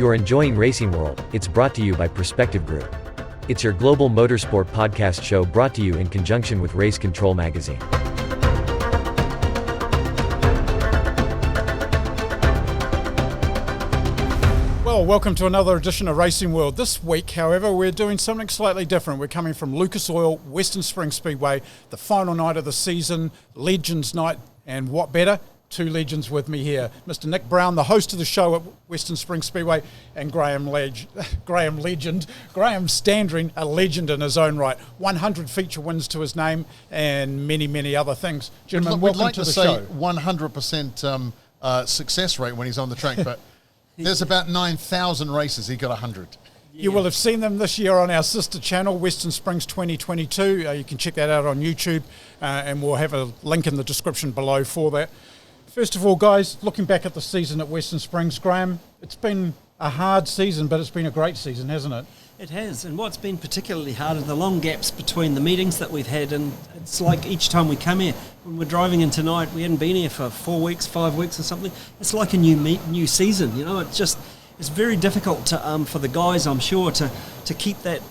You're enjoying Racing World. It's brought to you by Perspective Group. It's your global motorsport podcast show brought to you in conjunction with Race Control Magazine. Well, welcome to another edition of Racing World. This week, however, we're doing something slightly different. We're coming from Lucas Oil, Western Springs Speedway, the final night of the season, Legends Night, and what better? Two legends with me here. Mr. Nick Brown, the host of the show at Western Springs Speedway, and Graham Standring, a legend in his own right. 100 feature wins to his name and many, many other things. Gentlemen, welcome to the show. We'd like to say 100% success rate when he's on the track, but there's about 9,000 races. He got 100. Yeah. You will have seen them this year on our sister channel, Western Springs 2022. You can check that out on YouTube, and we'll have a link in the description below for that. First of all, guys, looking back at the season at Western Springs, Graham, it's been a hard season, but it's been a great season, hasn't it? It has, and what's been particularly hard are the long gaps between the meetings that we've had, and it's like each time we come here, when we're driving in tonight, we hadn't been here for 4 weeks, 5 weeks or something. It's like a new season, you know. It's very difficult to for the guys, I'm sure, to keep that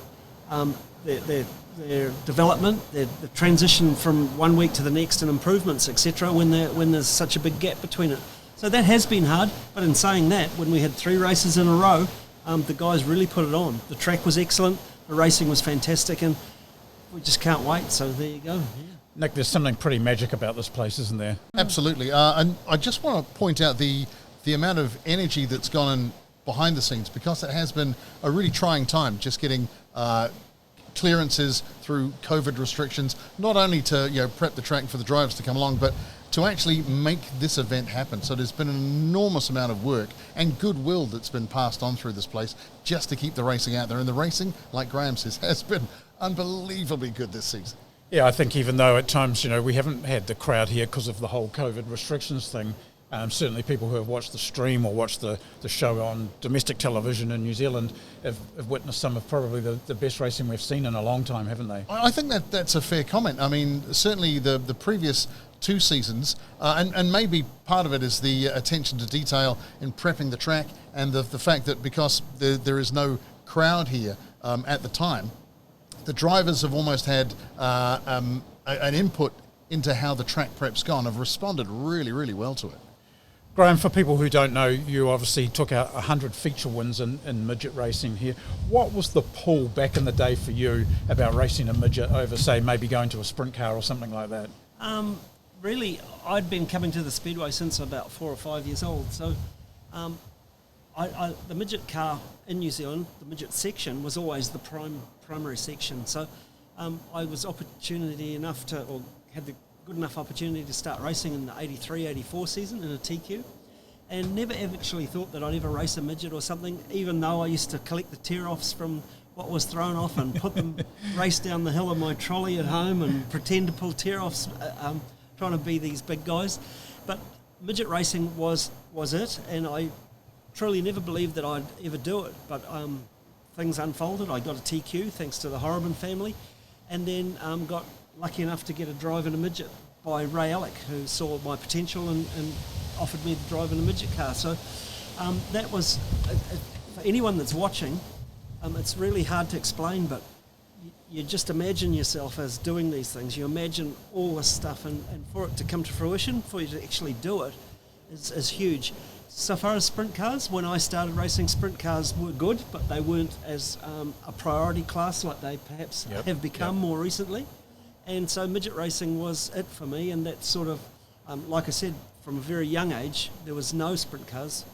their development, the transition from 1 week to the next, and improvements, etc. When there's such a big gap between it. So that has been hard. But in saying that, when we had 3 races in a row, the guys really put it on. The track was excellent, the racing was fantastic, and we just can't wait. So there you go. Yeah. Nick, there's something pretty magic about this place, isn't there? Absolutely. And I just want to point out the amount of energy that's gone in behind the scenes, because it has been a really trying time just getting clearances through COVID restrictions, not only to prep the track for the drivers to come along, but to actually make this event happen. So there's been an enormous amount of work and goodwill that's been passed on through this place just to keep the racing out there. And the racing, like Graham says, has been unbelievably good this season. Yeah, I think even though at times, we haven't had the crowd here because of the whole COVID restrictions thing, certainly people who have watched the stream or watched the show on domestic television in New Zealand have witnessed some of probably the best racing we've seen in a long time, haven't they? I think that's a fair comment. I mean, certainly the previous 2 seasons, and maybe part of it is the attention to detail in prepping the track, and the fact that because there is no crowd here at the time, the drivers have almost had an input into how the track prep's gone, have responded really, really well to it. Graham, for people who don't know, you obviously took out 100 feature wins in midget racing here. What was the pull back in the day for you about racing a midget over, say, maybe going to a sprint car or something like that? Really, I'd been coming to the Speedway since about 4 or 5 years old. So the midget car in New Zealand, the midget section, was always the primary section. So I was opportunity enough to, or had the good enough opportunity to start racing in the 83-84 season in a TQ, and never actually thought that I'd ever race a midget or something, even though I used to collect the tear-offs from what was thrown off and put them, race down the hill of my trolley at home and pretend to pull tear-offs, trying to be these big guys. But midget racing was it, and I truly never believed that I'd ever do it, but things unfolded. I got a TQ thanks to the Horriban family, and then got lucky enough to get a drive in a midget by Ray Alec, who saw my potential and offered me to drive in a midget car. So that was, for anyone that's watching, it's really hard to explain, but you just imagine yourself as doing these things. You imagine all this stuff, and for it to come to fruition, for you to actually do it, is huge. So far as sprint cars, when I started racing, sprint cars were good, but they weren't as a priority class like they perhaps have become more recently. And so midget racing was it for me, and that sort of, like I said, from a very young age, there was no sprint cars.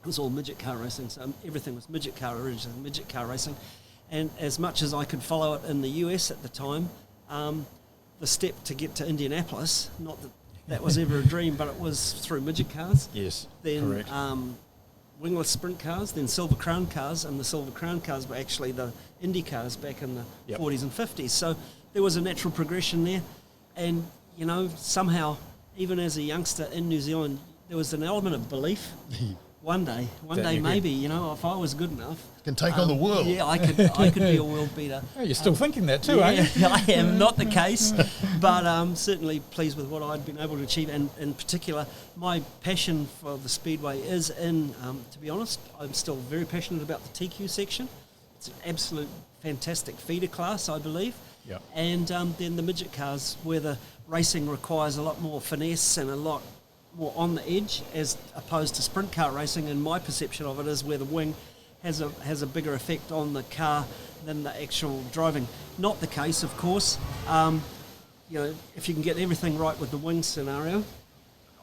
It was all midget car racing, so everything was midget car originally, midget car racing. And as much as I could follow it in the US at the time, the step to get to Indianapolis, not that was ever a dream, but it was through midget cars. Yes, then, correct. Wingless sprint cars, then Silver Crown cars, and the Silver Crown cars were actually the Indy cars back in the 40s and 50s. So there was a natural progression there, and somehow, even as a youngster in New Zealand, there was an element of belief One day maybe, you know, if I was good enough. Can take on the world. Yeah, I could be a world beater. Oh, you're still thinking that too, aren't you? I am, not the case, but certainly pleased with what I'd been able to achieve, and in particular, my passion for the Speedway is in, to be honest, I'm still very passionate about the TQ section. It's an absolute fantastic feeder class, I believe. Yep. And then the midget cars, where the racing requires a lot more finesse and a lot more on the edge, as opposed to sprint car racing, and my perception of it is where the wing has a bigger effect on the car than the actual driving. Not the case, of course. You know, if you can get everything right with the wing scenario,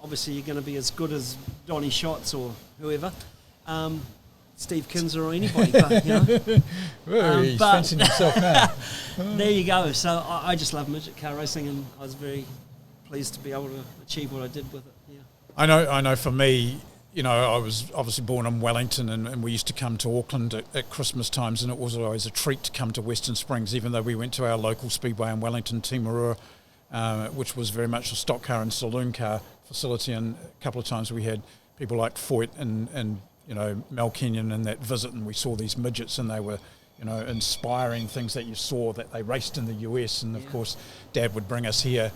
obviously you're going to be as good as Donny Schatz or whoever, Steve Kinser or anybody. But, you know, Ooh, he's fancying himself now. There you go. So I just love midget car racing, and I was very pleased to be able to achieve what I did with it. Yeah. I know for me, you know, I was obviously born in Wellington, and we used to come to Auckland at Christmas times, and it was always a treat to come to Western Springs, even though we went to our local speedway in Wellington, Timarua, which was very much a stock car and saloon car facility, and a couple of times we had people like Foyt and you know, Mel Kenyon in that visit, and we saw these midgets, and they were, you know, inspiring things that you saw that they raced in the US, and of course Dad would bring us here,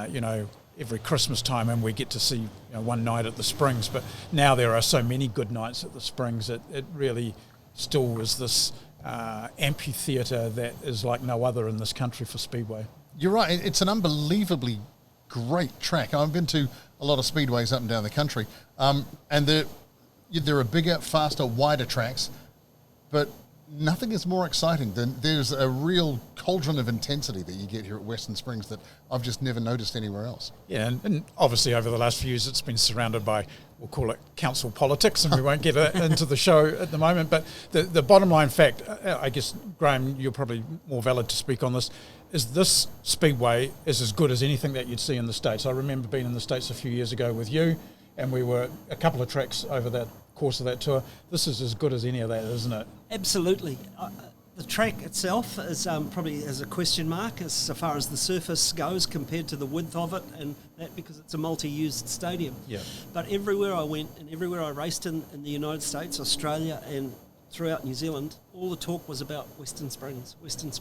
you know, every Christmas time, and we get to see, you know, one night at the Springs. But now there are so many good nights at the Springs. It really still is this amphitheatre that is like no other in this country for Speedway. You're right. It's an unbelievably great track. I've been to a lot of speedways up and down the country, and there are bigger, faster, wider tracks, but nothing is more exciting than there's a real cauldron of intensity that you get here at Western Springs that I've just never noticed anywhere else. Yeah, and obviously over the last few years it's been surrounded by, we'll call it council politics, and we won't get into the show at the moment, but the bottom line fact, I guess, Graham, you're probably more valid to speak on this, is this speedway is as good as anything that you'd see in the States. I remember being in the States a few years ago with you, and we were a couple of tracks over that course of that tour. This is as good as any of that, isn't it? Absolutely. The track itself is probably as a question mark as far as the surface goes compared to the width of it, and that because it's a multi-used stadium. Yeah. But everywhere I went and everywhere I raced in the United States, Australia, and throughout New Zealand, all the talk was about Western Springs. Western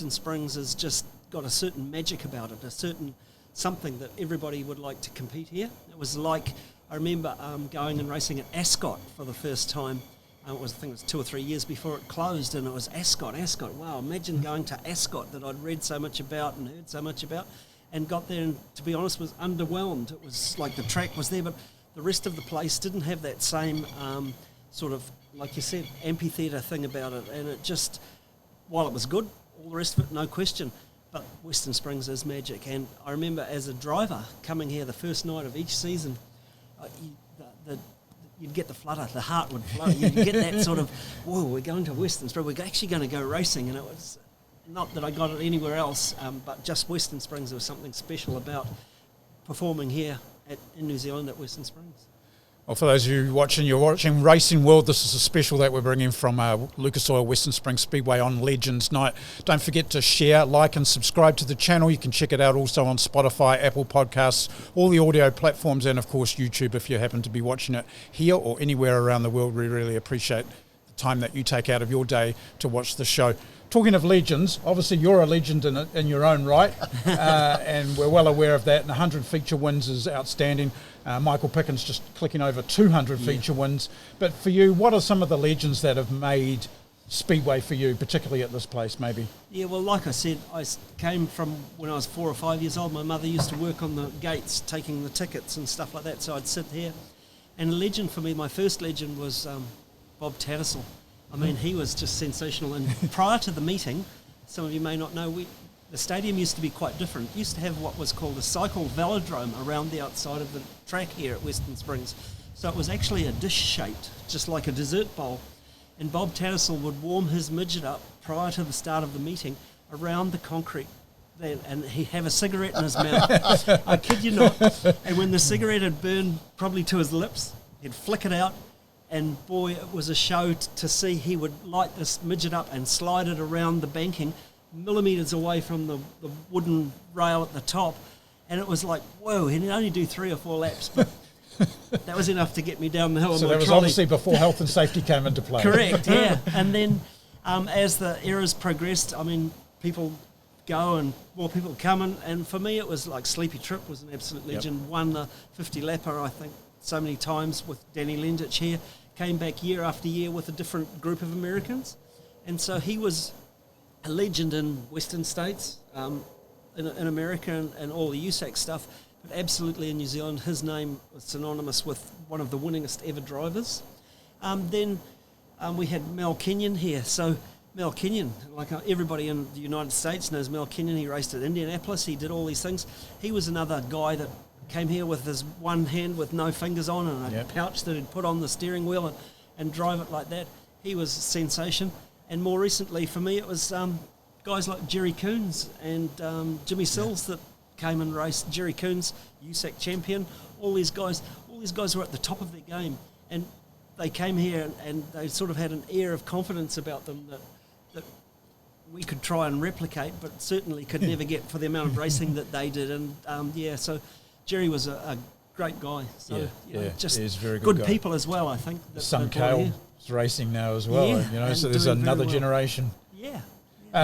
Springs has just got a certain magic about it, a certain something that everybody would like to compete here. It was like, I remember going and racing at Ascot for the first time. I think it was 2 or 3 years before it closed, and it was Ascot. Wow, imagine going to Ascot that I'd read so much about and heard so much about, and got there and, to be honest, was underwhelmed. It was like the track was there, but the rest of the place didn't have that same sort of, like you said, amphitheatre thing about it. And it just, while it was good, all the rest of it, no question. But Western Springs is magic. And I remember as a driver coming here the first night of each season, you'd get the flutter, the heart would flutter. You'd get that sort of, whoa, we're going to Western Springs, we're actually going to go racing. And it was not that I got it anywhere else, but just Western Springs, there was something special about performing here in New Zealand at Western Springs. Well, for those of you watching, you're watching Racing World. This is a special that we're bringing from Lucas Oil Western Springs Speedway on Legends Night. Don't forget to share, like and subscribe to the channel. You can check it out also on Spotify, Apple Podcasts, all the audio platforms, and of course YouTube if you happen to be watching it here or anywhere around the world. We really appreciate the time that you take out of your day to watch the show. Talking of legends, obviously you're a legend in your own right, and we're well aware of that, and 100 feature wins is outstanding. Michael Pickens just clicking over 200 feature wins. But for you, what are some of the legends that have made Speedway for you, particularly at this place maybe? Yeah, well, like I said, I came from when I was 4 or 5 years old. My mother used to work on the gates, taking the tickets and stuff like that, so I'd sit here. And a legend for me, my first legend was Bob Tattersall. I mean, he was just sensational. And prior to the meeting, some of you may not know, the stadium used to be quite different. It used to have what was called a cycle velodrome around the outside of the track here at Western Springs. So it was actually a dish-shaped, just like a dessert bowl. And Bob Tattersall would warm his midget up prior to the start of the meeting around the concrete. And he'd have a cigarette in his mouth. I kid you not. And when the cigarette had burned probably to his lips, he'd flick it out. And boy, it was a show to see. He would light this midget up and slide it around the banking, millimetres away from the wooden rail at the top. And it was like, whoa, he'd only do 3 or 4 laps. But That was enough to get me down the hill. So on my that was trolley. obviously before health and safety came into play. Correct, yeah. And then as the eras progressed, I mean, people go and more people come, and for me it was like Sleepy Trip was an absolute legend. Won the 50 lapper, I think, so many times with Danny Lendich here. Came back year after year with a different group of Americans. And so he was a legend in Western States, in America and all the USAC stuff, but absolutely in New Zealand, his name was synonymous with one of the winningest ever drivers. Then we had Mel Kenyon here. So Mel Kenyon, like everybody in the United States knows Mel Kenyon. He raced at Indianapolis. He did all these things. He was another guy that came here with his one hand with no fingers on and a pouch that he'd put on the steering wheel and drive it like that. He was a sensation. And more recently for me, it was guys like Jerry Coons and Jimmy Sills that came and raced. Jerry Coons, USAC champion. All these guys were at the top of their game, and they came here and they sort of had an air of confidence about them that we could try and replicate, but certainly could never get for the amount of racing that they did. And so Jerry was a great guy. So just he's a very good guy. People as well, I think. Son Cale's racing now as well, so there's another generation. Yeah.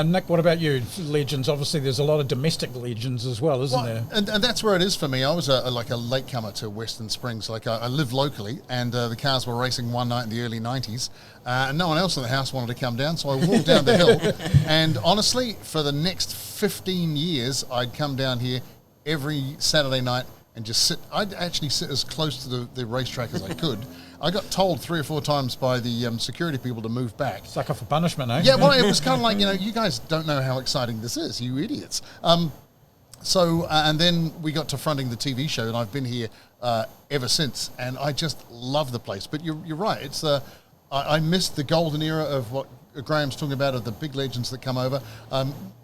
Nick, what about you? Legends, obviously there's a lot of domestic legends as well, isn't there? And that's where it is for me. I was a latecomer to Western Springs. Like I live locally, and the cars were racing one night in the early 90s, and no one else in the house wanted to come down, so I walked down the hill, and honestly, for the next 15 years, I'd come down here every Saturday night and just sit. I'd actually sit as close to the racetrack as I could. I got told 3 or 4 times by the security people to move back. Sucker for punishment, eh? Yeah, well, it was kind of like, you guys don't know how exciting this is, you idiots. And then we got to fronting the TV show, and I've been here ever since, and I just love the place. But you're right, it's I missed the golden era of what Graham's talking about, of the big legends that come over.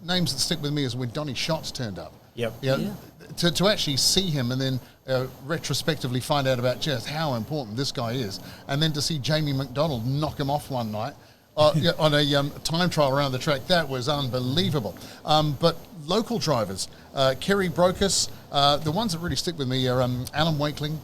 Names that stick with me is when Donnie Schatz turned up. To actually see him and then retrospectively find out about just how important this guy is, and then to see Jamie McDonald knock him off one night on a time trial around the track, that was unbelievable. But local drivers, Kerry Brocus, the ones that really stick with me are Alan Wakeling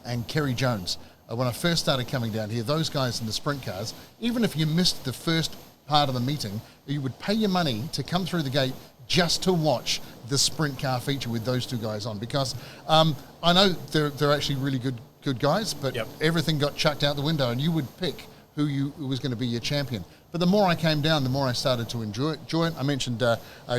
and Kerry Jones. When I first started coming down here, those guys in the sprint cars, even if you missed the first part of the meeting, you would pay your money to come through the gate just to watch the sprint car feature with those two guys on, because I know they're actually really good guys, but everything got chucked out the window, and you would pick who was going to be your champion. But the more I came down, the more I started to enjoy it. I mentioned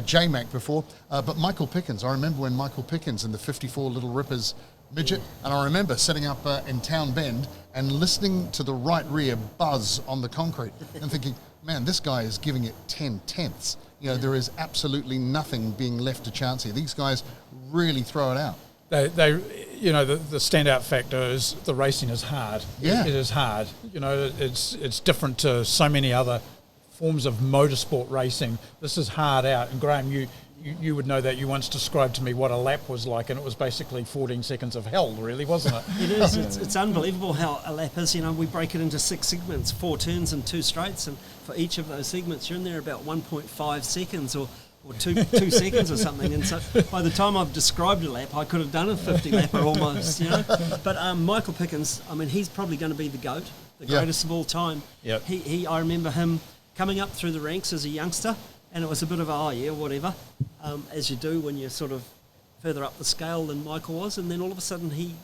J-Mac before, but Michael Pickens. I remember when Michael Pickens in the 54 Little Rippers midget, and I remember sitting up in Town Bend and listening to the right rear buzz on the concrete and thinking, man, this guy is giving it 10 tenths. There is absolutely nothing being left to chance here. These guys really throw it out. They the standout factor is the racing is hard. Yeah. It is hard. It's different to so many other forms of motorsport racing. This is hard out. And Graham, you would know that. You once described to me what a lap was like, and it was basically 14 seconds of hell, really, wasn't it? It is. It's unbelievable how a lap is. We break it into 6 segments, 4 turns and 2 straights, and for each of those segments, you're in there about 1.5 seconds or 2 seconds or something. And so by the time I've described a lap, I could have done a 50 lapper almost, But Michael Pickens, he's probably going to be the GOAT, the greatest of all time. Yep. I remember him coming up through the ranks as a youngster, and it was a bit of whatever, as you do when you're sort of further up the scale than Michael was. And then all of a sudden he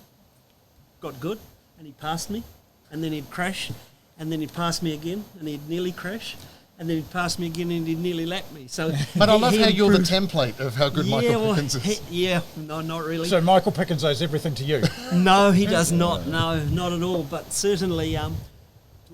got good, and he passed me, and then he'd crash, and then he'd pass me again, and he'd nearly crash, and then he'd pass me again, and he'd nearly lap me. So, but I love how you're the template of how good Michael Pickens is. No, not really. So Michael Pickens owes everything to you. No, he does not. No, not at all. But certainly,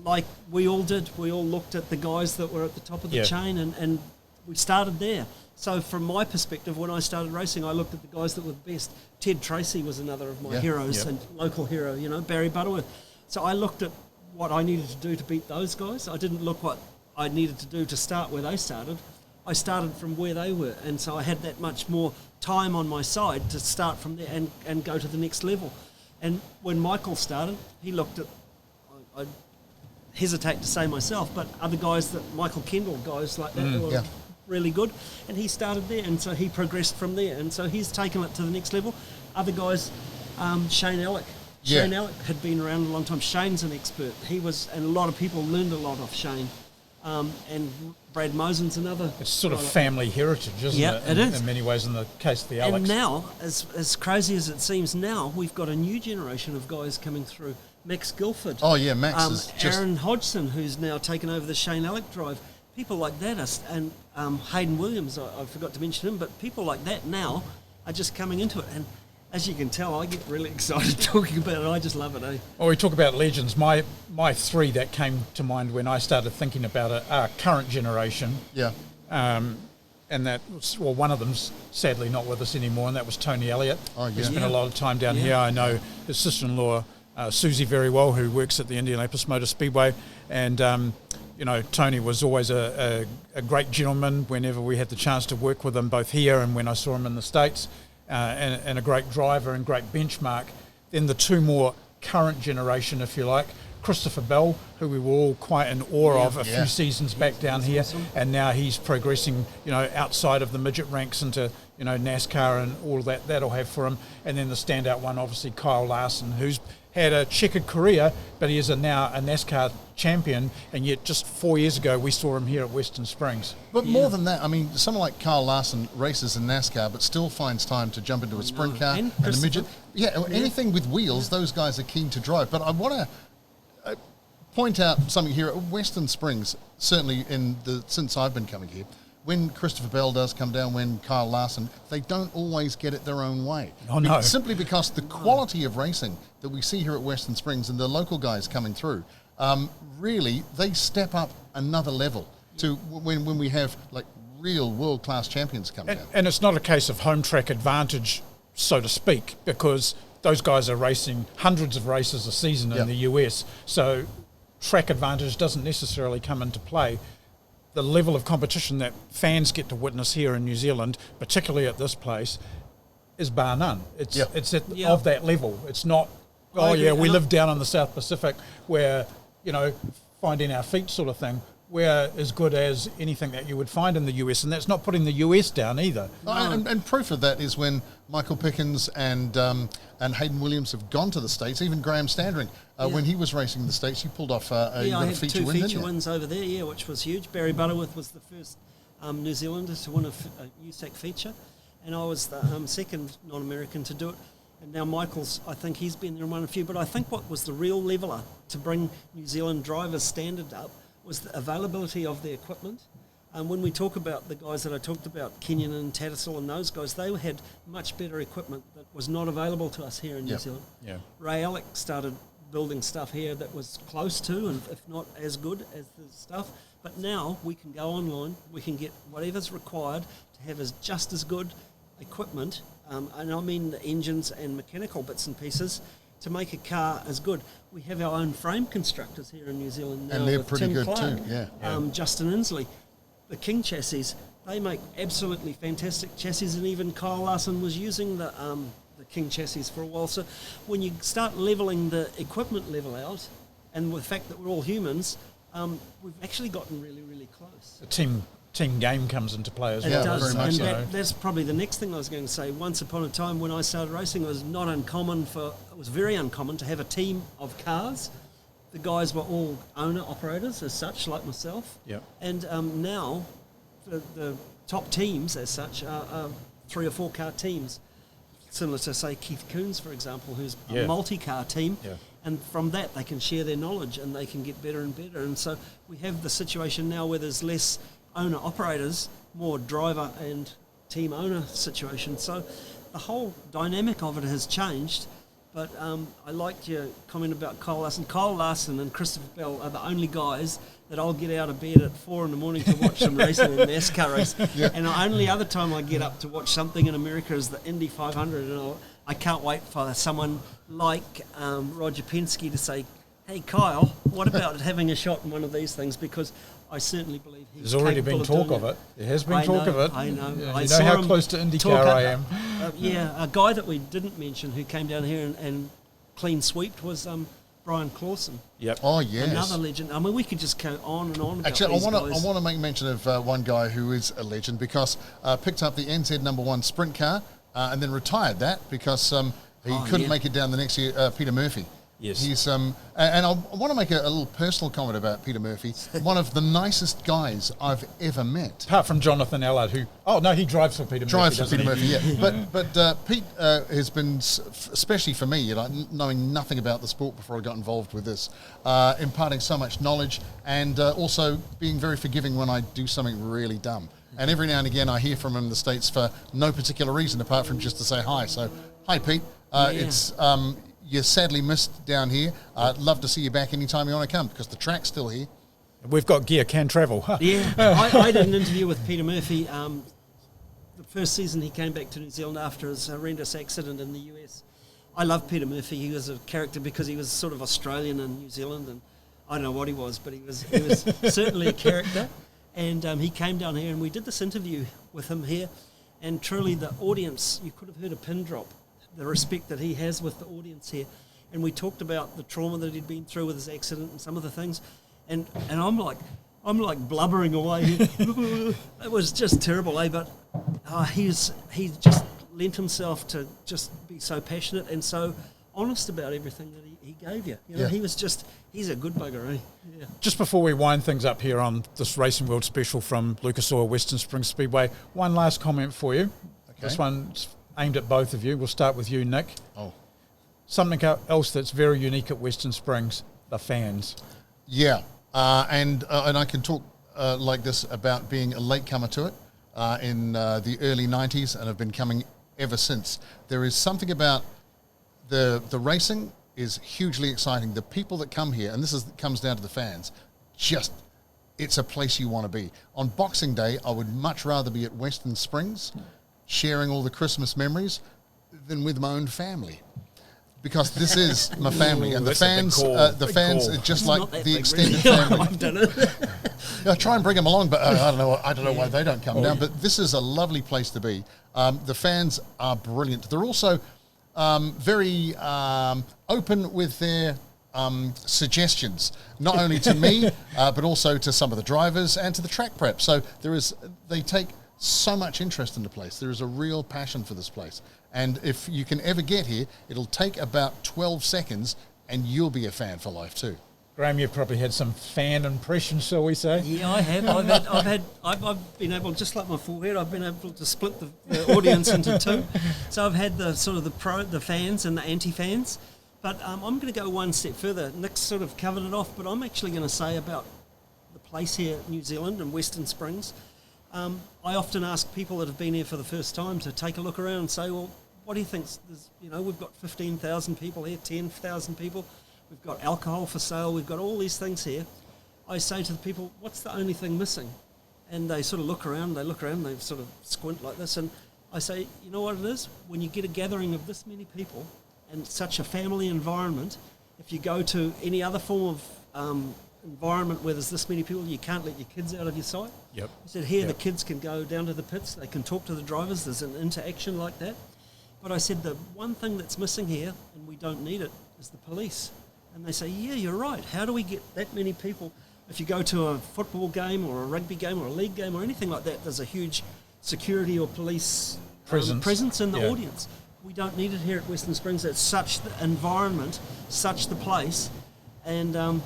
like we all did, we all looked at the guys that were at the top of the chain, and we started there. So from my perspective, when I started racing, I looked at the guys that were the best. Ted Tracy was another of my heroes, and local hero, Barry Butterworth. So I looked at what I needed to do to beat those guys. I didn't look what I needed to do to start where they started. I started from where they were, and so I had that much more time on my side to start from there and go to the next level. And when Michael started, he looked at, I hesitate to say myself, but other guys Michael Kendall, guys like that, were really good, and he started there, and so he progressed from there, and so he's taken it to the next level. Other guys, Shane Alec, Yeah. Shane Alec had been around a long time. Shane's an expert. And a lot of people learned a lot off Shane. And Brad Mosen's another. It's sort of family heritage, isn't it? It is. In many ways, in the case of the Alex. And now, as crazy as it seems now, we've got a new generation of guys coming through. Max Guilford. Oh, yeah, Max is just... Aaron Hodgson, who's now taken over the Shane Alec drive. People like that, and Hayden Williams, I forgot to mention him, but people like that now are just coming into it. And as you can tell, I get really excited talking about it. I just love it, eh? Well, we talk about legends. My three that came to mind when I started thinking about it are current generation. Yeah. And that was, well, one of them's sadly not with us anymore, and that was Tony Elliott. Oh, yeah. He spent a lot of time down here. I know his sister-in-law, Susie, very well, who works at the Indianapolis Motor Speedway. And, Tony was always a great gentleman whenever we had the chance to work with him, both here and when I saw him in the States, and a great driver and great benchmark. Then the two more current generation, if you like, Christopher Bell, who we were all quite in awe of a few seasons back down here, and now he's progressing, outside of the midget ranks into, NASCAR and all that that'll have for him. And then the standout one, obviously, Kyle Larson, who's had a checkered career, but he is now a NASCAR champion, and yet just 4 years ago we saw him here at Western Springs. But more than that, I mean, someone like Kyle Larson races in NASCAR, but still finds time to jump into a sprint car and a midget. Anything with wheels, those guys are keen to drive. But I want to point out something here at Western Springs, certainly since I've been coming here. When Christopher Bell does come down, when Kyle Larson, they don't always get it their own way. Oh, no. Simply because the quality of racing that we see here at Western Springs and the local guys coming through, really, they step up another level to when we have like real world-class champions coming down. And it's not a case of home track advantage, so to speak, because those guys are racing hundreds of races a season in the US, so track advantage doesn't necessarily come into play. The level of competition that fans get to witness here in New Zealand, particularly at this place, is bar none. It's of that level. It's not, we live down in the South Pacific where, finding our feet sort of thing. We're as good as anything that you would find in the US, and that's not putting the US down either. And proof of that is when Michael Pickens and Hayden Williams have gone to the States, even Graham Standring, when he was racing in the States, he pulled off I had two feature wins over there, which was huge. Barry Butterworth was the first New Zealander to win a USAC feature, and I was the second non-American to do it. And now Michael's, I think he's been there and won a few, but I think what was the real leveller to bring New Zealand drivers' standard up was the availability of the equipment. When we talk about the guys that I talked about, Kenyon and Tattersall and those guys, they had much better equipment that was not available to us here in New Zealand. Yeah. Ray Alec started building stuff here that was close to, and if not as good as the stuff. But now we can go online, we can get whatever's required to have just as good equipment, and I mean the engines and mechanical bits and pieces, to make a car as good. We have our own frame constructors here in New Zealand now. And they're with pretty Tim good Clark, too, Justin Inslee. The King chassis, they make absolutely fantastic chassis, and even Kyle Larson was using the King chassis for a while. So when you start levelling the equipment level out, and with the fact that we're all humans, we've actually gotten really, really close. The team game comes into play as well. It does, very much and that's probably the next thing I was going to say. Once upon a time when I started racing, it was very uncommon to have a team of cars. The guys were all owner-operators as such, like myself. Yep. And now the top teams as such are 3 or 4 car teams, similar to, say, Keith Coons, for example, who's a multi-car team. Yeah. And from that, they can share their knowledge and they can get better and better. And so we have the situation now where there's less owner-operators, more driver and team owner situation. So the whole dynamic of it has changed. But I liked your comment about Kyle Larson. Kyle Larson and Christopher Bell are the only guys that I'll get out of bed at 4 a.m. to watch them racing in the NASCAR race. Yeah. And the only other time I get up to watch something in America is the Indy 500. And I can't wait for someone like Roger Penske to say, "Hey, Kyle, what about having a shot in one of these things?" Because I certainly believe he's There's already been talk of it. There has been talk of it. I know. Yeah, you know how close to IndyCar I am. A guy that we didn't mention who came down here and clean sweeped was Brian Clausen. Yep. Oh, yes. Another legend. I mean, we could just go on and on about Actually, these guys. I want to make mention of one guy who is a legend because picked up the NZ #1 sprint car and then retired that because He couldn't make it down the next year, Peter Murphy. Yes. He's and I want to make a little personal comment about Peter Murphy. One of the nicest guys I've ever met. Apart from Jonathan Allard, who he drives for Peter Murphy. Drives for Peter doesn't he? Murphy, yeah. But Pete has been, especially for me, knowing nothing about the sport before I got involved with this, imparting so much knowledge and also being very forgiving when I do something really dumb. And every now and again, I hear from him in the States for no particular reason apart from just to say hi. So, hi, Pete. It's you're sadly missed down here. I'd love to see you back anytime you want to come because the track's still here. We've got gear, can travel. Yeah, I did an interview with Peter Murphy the first season he came back to New Zealand after his horrendous accident in the US. I love Peter Murphy. He was a character because he was sort of Australian and New Zealand, and I don't know what he was, but he was certainly a character. And he came down here and we did this interview with him here, and truly the audience, you could have heard a pin drop, the respect that he has with the audience here. And we talked about the trauma that he'd been through with his accident and some of the things, and I'm like blubbering away. It was just terrible, but he just lent himself to just be so passionate and so honest about everything that he gave you. You know, he's a good bugger, eh? Yeah. Just before we wind things up here on this Racing World special from Lucas Oil Western Springs Speedway, one last comment for you. Okay. This one's aimed at both of you. We'll start with you, Nick. Oh. Something else that's very unique at Western Springs, the fans. Yeah, and I can talk like this about being a latecomer to it in the early 90s and have been coming ever since. There is something about the racing is hugely exciting. The people that come here, and comes down to the fans, it's a place you want to be. On Boxing Day, I would much rather be at Western Springs sharing all the Christmas memories than with my own family. Because this is my family, and the fans are just like the extended family. I've done it. I try and bring them along, but I don't know why they don't come down. But this is a lovely place to be. The fans are brilliant. They're also very open with their suggestions, not only to me, but also to some of the drivers and to the track prep. So they take so much interest in the place. There is a real passion for this place. And if you can ever get here, it'll take about 12 seconds and you'll be a fan for life too. Graham, you've probably had some fan impressions, shall we say? Yeah, I have. I've been able, just like my forehead, I've been able to split the audience into two. So I've had the sort of the fans and the anti-fans. But I'm going to go one step further. Nick's sort of covered it off, but I'm actually going to say about the place here, New Zealand and Western Springs. I often ask people that have been here for the first time to take a look around and say, well, what do you think? We've got 15,000 people here, 10,000 people. We've got alcohol for sale. We've got all these things here. I say to the people, what's the only thing missing? And they sort of look around, they sort of squint like this. And I say, you know what it is? When you get a gathering of this many people and such a family environment, if you go to any other form of environment where there's this many people, you can't let your kids out of your sight. Yep. I said here the kids can go down to the pits, they can talk to the drivers, there's an interaction like that. But I said the one thing that's missing here, and we don't need it, is the police. And they say, yeah, you're right. How do we get that many people? If you go to a football game or a rugby game or a league game or anything like that, there's a huge security or police presence in the audience. We don't need it here at Western Springs. It's such the environment, such the place. And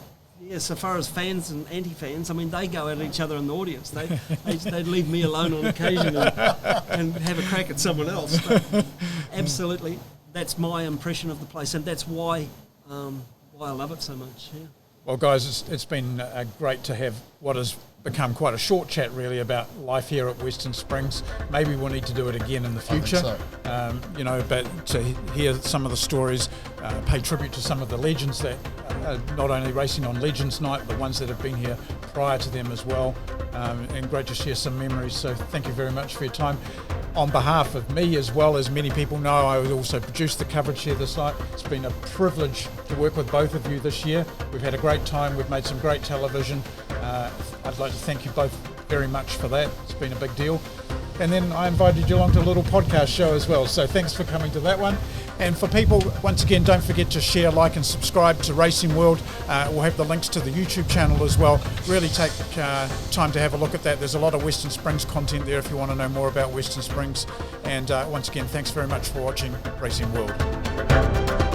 so far as fans and anti-fans, I mean, they go at each other in the audience. They'd leave me alone on occasion and have a crack at someone else. But absolutely, that's my impression of the place, and that's why I love it so much. Yeah. Well, guys, it's been great to have what has become quite a short chat, really, about life here at Western Springs. Maybe we'll need to do it again in the future. I think so. But to hear some of the stories, pay tribute to some of the legends that are not only racing on Legends Night, but the ones that have been here prior to them as well. And great to share some memories. So thank you very much for your time. On behalf of me, as well as many people know, I would also produce the coverage here this night. It's been a privilege to work with both of you this year. We've had a great time. We've made some great television. I'd like to thank you both very much for that. It's been a big deal. And then I invited you along to a little podcast show as well. So thanks for coming to that one. And for people, once again, don't forget to share, like and subscribe to Racing World. We'll have the links to the YouTube channel as well. Really take time to have a look at that. There's a lot of Western Springs content there if you want to know more about Western Springs. And once again, thanks very much for watching Racing World.